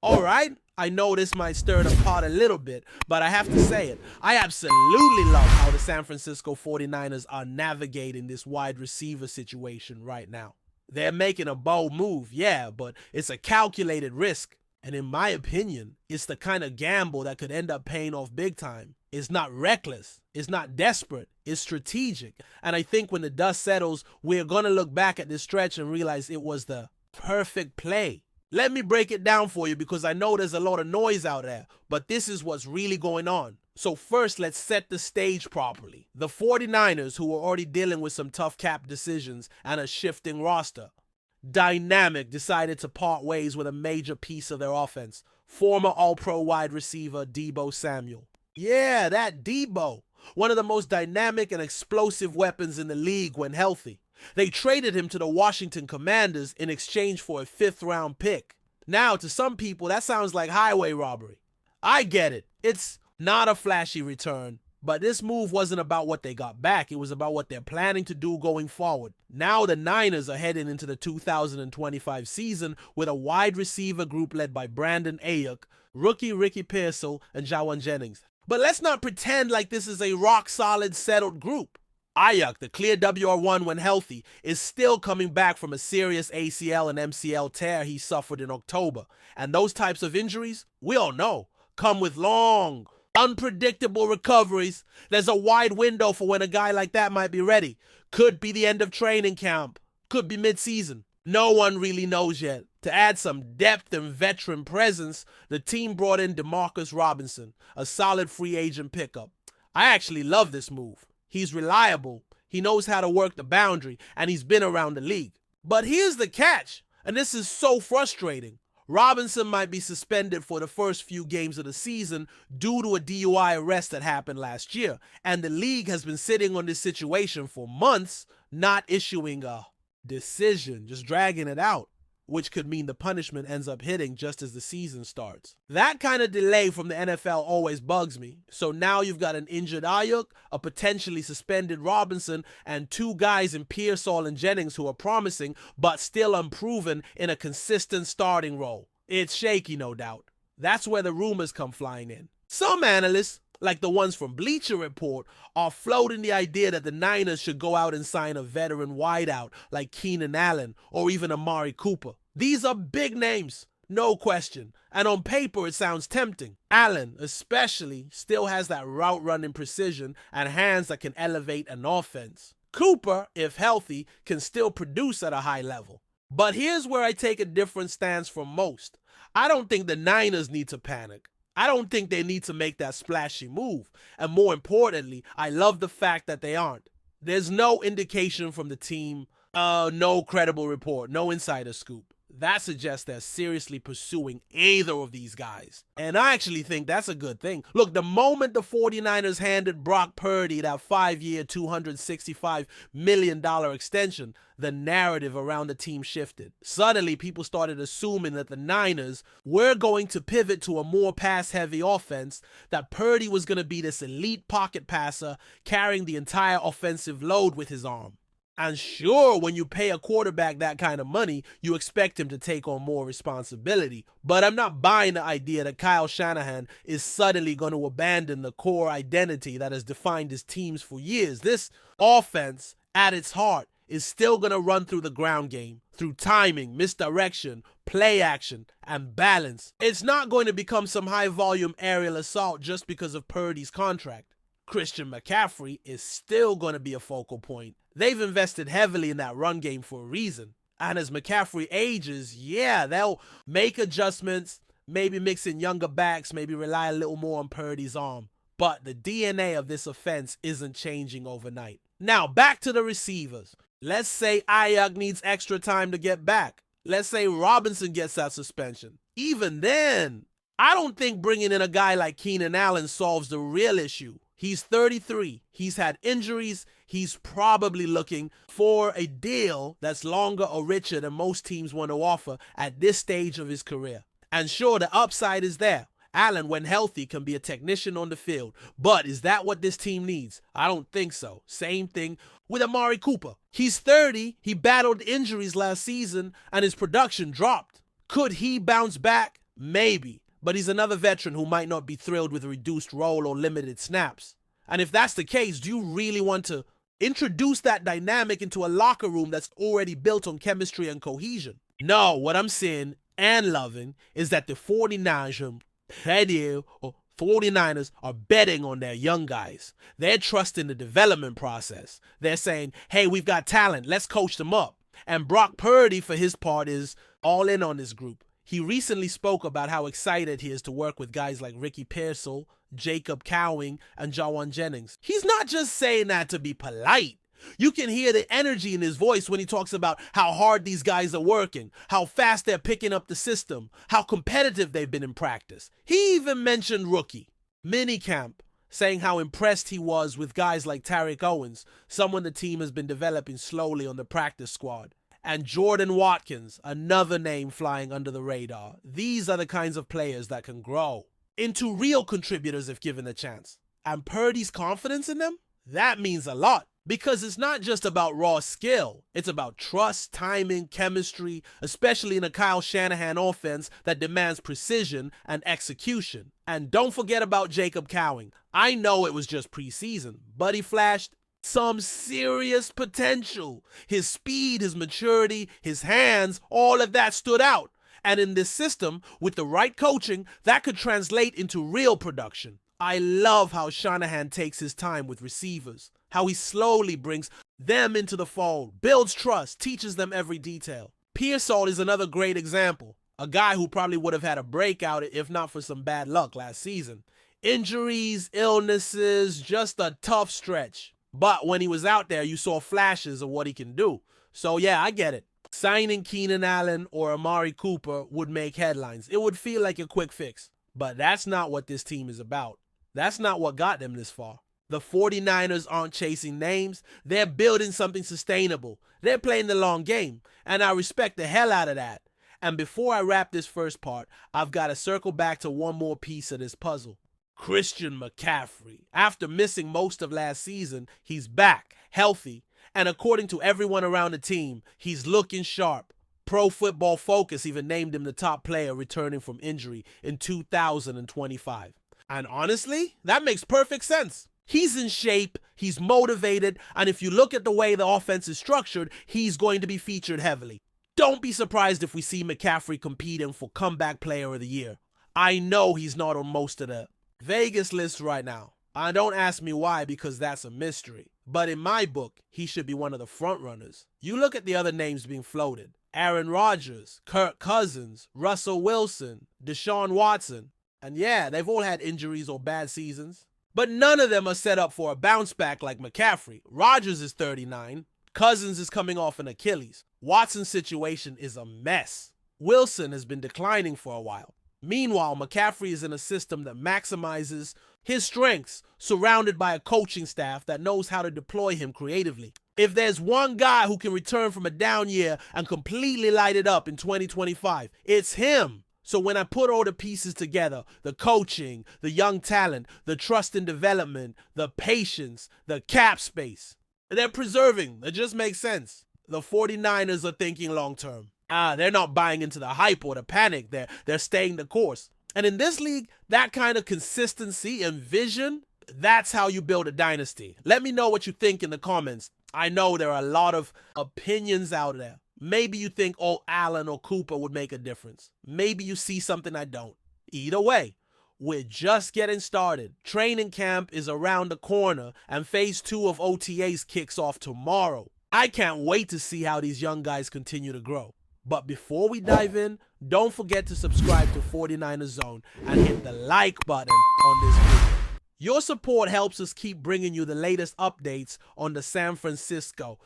All right, I know this might stir the pot a little bit, but I have to say it. I absolutely love how the San Francisco 49ers are navigating this wide receiver situation right now. They're making a bold move, yeah, but it's a calculated risk. And in my opinion, it's the kind of gamble that could end up paying off big time. It's not reckless, it's not desperate, it's strategic. And I think when the dust settles, we're going to look back at this stretch and realize it was the perfect play. Let me break it down for you because I know there's a lot of noise out there, but this is what's really going on. So first, let's set the stage properly. The 49ers, who are already dealing with some tough cap decisions and a shifting roster, Dynamic decided to part ways with a major piece of their offense, former All-Pro wide receiver Deebo Samuel. Yeah, that Deebo, one of the most dynamic and explosive weapons in the league when healthy. They traded him to the Washington Commanders in exchange for a 5th-round pick. Now, to some people, that sounds like highway robbery. I get it. It's not a flashy return, but this move wasn't about what they got back. It was about what they're planning to do going forward. Now the Niners are heading into the 2025 season with a wide receiver group led by Brandon Ayuk, rookie Ricky Pearsall, and Jawan Jennings. But let's not pretend like this is a rock-solid, settled group. Ayuk, the clear WR1 when healthy, is still coming back from a serious ACL and MCL tear he suffered in October. And those types of injuries, we all know, come with long, unpredictable recoveries. There's a wide window for when a guy like that might be ready. Could be the end of training camp. Could be mid-season. No one really knows yet. To add some depth and veteran presence, the team brought in DeMarcus Robinson, a solid free agent pickup. I actually love this move. He's reliable, he knows how to work the boundary, and he's been around the league. But here's the catch, and this is so frustrating. Robinson might be suspended for the first few games of the season due to a DUI arrest that happened last year, and the league has been sitting on this situation for months, not issuing a decision, just dragging it out, which could mean the punishment ends up hitting just as the season starts. That kind of delay from the NFL always bugs me. So now you've got an injured Ayuk, a potentially suspended Robinson, and 2 guys in Pearsall and Jennings who are promising but still unproven in a consistent starting role. It's shaky, no doubt. That's where the rumors come flying in. Some analysts, like the ones from Bleacher Report, are floating the idea that the Niners should go out and sign a veteran wideout like Keenan Allen or even Amari Cooper. These are big names, no question, and on paper it sounds tempting. Allen, especially, still has that route running precision and hands that can elevate an offense. Cooper, if healthy, can still produce at a high level. But here's where I take a different stance from most. I don't think the Niners need to panic. I don't think they need to make that splashy move. And more importantly, I love the fact that they aren't. There's no indication from the team, no credible report, no insider scoop. That suggests they're seriously pursuing either of these guys. And I actually think that's a good thing. Look, the moment the 49ers handed Brock Purdy that 5-year, $265 million extension, the narrative around the team shifted. Suddenly, people started assuming that the Niners were going to pivot to a more pass-heavy offense, that Purdy was going to be this elite pocket passer carrying the entire offensive load with his arm. And sure, when you pay a quarterback that kind of money, you expect him to take on more responsibility. But I'm not buying the idea that Kyle Shanahan is suddenly going to abandon the core identity that has defined his teams for years. This offense, at its heart, is still going to run through the ground game, through timing, misdirection, play action, and balance. It's not going to become some high-volume aerial assault just because of Purdy's contract. Christian McCaffrey is still going to be a focal point. They've invested heavily in that run game for a reason. And as McCaffrey ages, yeah, they'll make adjustments, maybe mix in younger backs, maybe rely a little more on Purdy's arm. But the DNA of this offense isn't changing overnight. Now, back to the receivers. Let's say Ayuk needs extra time to get back. Let's say Robinson gets that suspension. Even then, I don't think bringing in a guy like Keenan Allen solves the real issue. He's 33. He's had injuries. He's probably looking for a deal that's longer or richer than most teams want to offer at this stage of his career. And sure, the upside is there. Allen, when healthy, can be a technician on the field. But is that what this team needs? I don't think so. Same thing with Amari Cooper. He's 30. He battled injuries last season and his production dropped. Could he bounce back? Maybe, but he's another veteran who might not be thrilled with a reduced role or limited snaps. And if that's the case, do you really want to introduce that dynamic into a locker room that's already built on chemistry and cohesion? No, what I'm seeing and loving is that the 49ers are betting on their young guys. They're trusting the development process. They're saying, hey, we've got talent, let's coach them up. And Brock Purdy, for his part, is all in on this group. He recently spoke about how excited he is to work with guys like Ricky Pearsall, Jacob Cowing, and Jawan Jennings. He's not just saying that to be polite. You can hear the energy in his voice when he talks about how hard these guys are working, how fast they're picking up the system, how competitive they've been in practice. He even mentioned rookie minicamp, saying how impressed he was with guys like Tyreek Owens, someone the team has been developing slowly on the practice squad, and Jordan Watkins, another name flying under the radar. These are the kinds of players that can grow into real contributors if given a chance. And Purdy's confidence in them? That means a lot. Because it's not just about raw skill. It's about trust, timing, chemistry, especially in a Kyle Shanahan offense that demands precision and execution. And don't forget about Jacob Cowing. I know it was just preseason, but he flashed some serious potential. His speed, his maturity, his hands, all of that stood out. And in this system, with the right coaching, that could translate into real production. I love how Shanahan takes his time with receivers, how he slowly brings them into the fold, builds trust, teaches them every detail. Pearsall is another great example, a guy who probably would have had a breakout if not for some bad luck last season. Injuries, illnesses, just a tough stretch. But when he was out there, you saw flashes of what he can do. So yeah, I get it. Signing Keenan Allen or Amari Cooper would make headlines. It would feel like a quick fix. But that's not what this team is about. That's not what got them this far. The 49ers aren't chasing names. They're building something sustainable. They're playing the long game. And I respect the hell out of that. And before I wrap this first part, I've got to circle back to one more piece of this puzzle. Christian McCaffrey. After missing most of last season, he's back, healthy. And according to everyone around the team, he's looking sharp. Pro Football Focus even named him the top player returning from injury in 2025. And honestly, that makes perfect sense. He's in shape, he's motivated, and if you look at the way the offense is structured, he's going to be featured heavily. Don't be surprised if we see McCaffrey competing for Comeback Player of the Year. I know he's not on most of the Vegas lists right now. Don't ask me why, because that's a mystery. But in my book, he should be one of the front runners. You look at the other names being floated. Aaron Rodgers, Kirk Cousins, Russell Wilson, Deshaun Watson. And yeah, they've all had injuries or bad seasons. But none of them are set up for a bounce back like McCaffrey. Rodgers is 39. Cousins is coming off an Achilles. Watson's situation is a mess. Wilson has been declining for a while. Meanwhile, McCaffrey is in a system that maximizes his strengths, surrounded by a coaching staff that knows how to deploy him creatively. If there's one guy who can return from a down year and completely light it up in 2025, it's him. So when I put all the pieces together, the coaching, the young talent, the trust and development, the patience, the cap space, they're preserving. It just makes sense. The 49ers are thinking long term. They're not buying into the hype or the panic. They're staying the course. And in this league, that kind of consistency and vision, that's how you build a dynasty. Let me know what you think in the comments. I know there are a lot of opinions out there. Maybe you think, Allen or Cooper would make a difference. Maybe you see something I don't. Either way, we're just getting started. Training camp is around the corner, and phase 2 of OTAs kicks off tomorrow. I can't wait to see how these young guys continue to grow. But before we dive in, don't forget to subscribe to 49ers Zone and hit the like button on this video. Your support helps us keep bringing you the latest updates on the San Francisco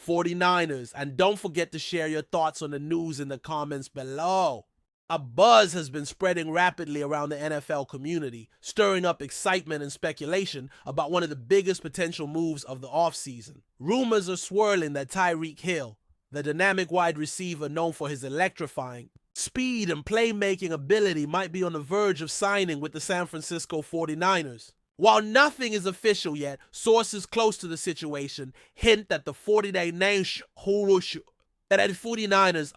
49ers, and don't forget to share your thoughts on the news in the comments below. A buzz has been spreading rapidly around the NFL community, stirring up excitement and speculation about one of the biggest potential moves of the offseason. Rumors are swirling that Tyreek Hill, the dynamic wide receiver known for his electrifying speed and playmaking ability, might be on the verge of signing with the San Francisco 49ers. While nothing is official yet, sources close to the situation hint that the 49ers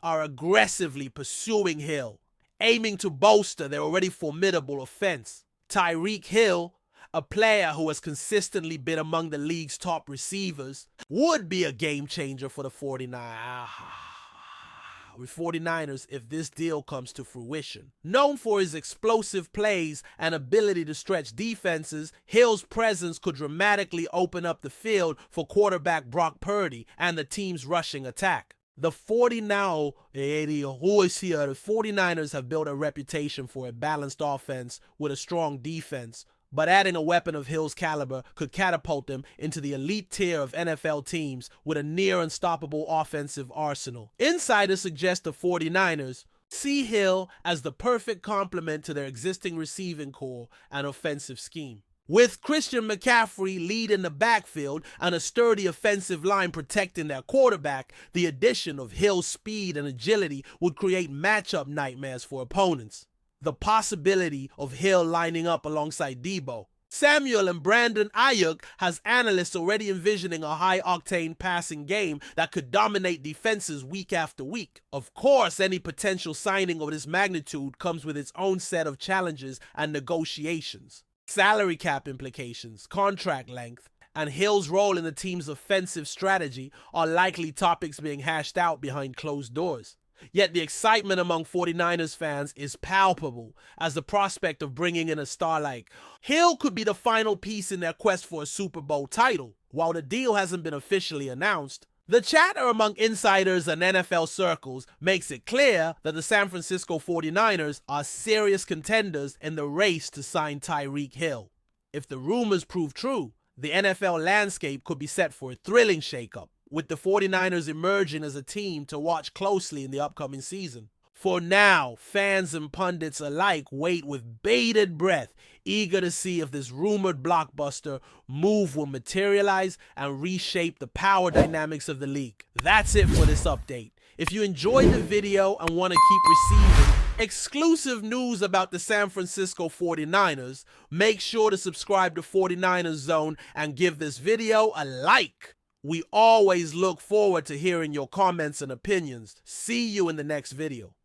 are aggressively pursuing Hill. aiming to bolster their already formidable offense. Tyreek Hill, a player who has consistently been among the league's top receivers, would be a game changer for the 49ers if this deal comes to fruition. Known for his explosive plays and ability to stretch defenses, Hill's presence could dramatically open up the field for quarterback Brock Purdy and the team's rushing attack. The 49ers have built a reputation for a balanced offense with a strong defense, but adding a weapon of Hill's caliber could catapult them into the elite tier of NFL teams with a near-unstoppable offensive arsenal. Insiders suggest the 49ers see Hill as the perfect complement to their existing receiving core and offensive scheme. With Christian McCaffrey leading the backfield and a sturdy offensive line protecting their quarterback, the addition of Hill's speed and agility would create matchup nightmares for opponents. The possibility of Hill lining up alongside Debo, Samuel, and Brandon Ayuk has analysts already envisioning a high-octane passing game that could dominate defenses week after week. Of course, any potential signing of this magnitude comes with its own set of challenges and negotiations. Salary cap implications, contract length, and Hill's role in the team's offensive strategy are likely topics being hashed out behind closed doors. Yet the excitement among 49ers fans is palpable, as the prospect of bringing in a star like Hill could be the final piece in their quest for a Super Bowl title. While the deal hasn't been officially announced, the chatter among insiders and NFL circles makes it clear that the San Francisco 49ers are serious contenders in the race to sign Tyreek Hill. If the rumors prove true, the NFL landscape could be set for a thrilling shakeup, with the 49ers emerging as a team to watch closely in the upcoming season. For now, fans and pundits alike wait with bated breath, eager to see if this rumored blockbuster move will materialize and reshape the power dynamics of the league. That's it for this update. If you enjoyed the video and want to keep receiving exclusive news about the San Francisco 49ers, make sure to subscribe to 49ers Zone and give this video a like. We always look forward to hearing your comments and opinions. See you in the next video.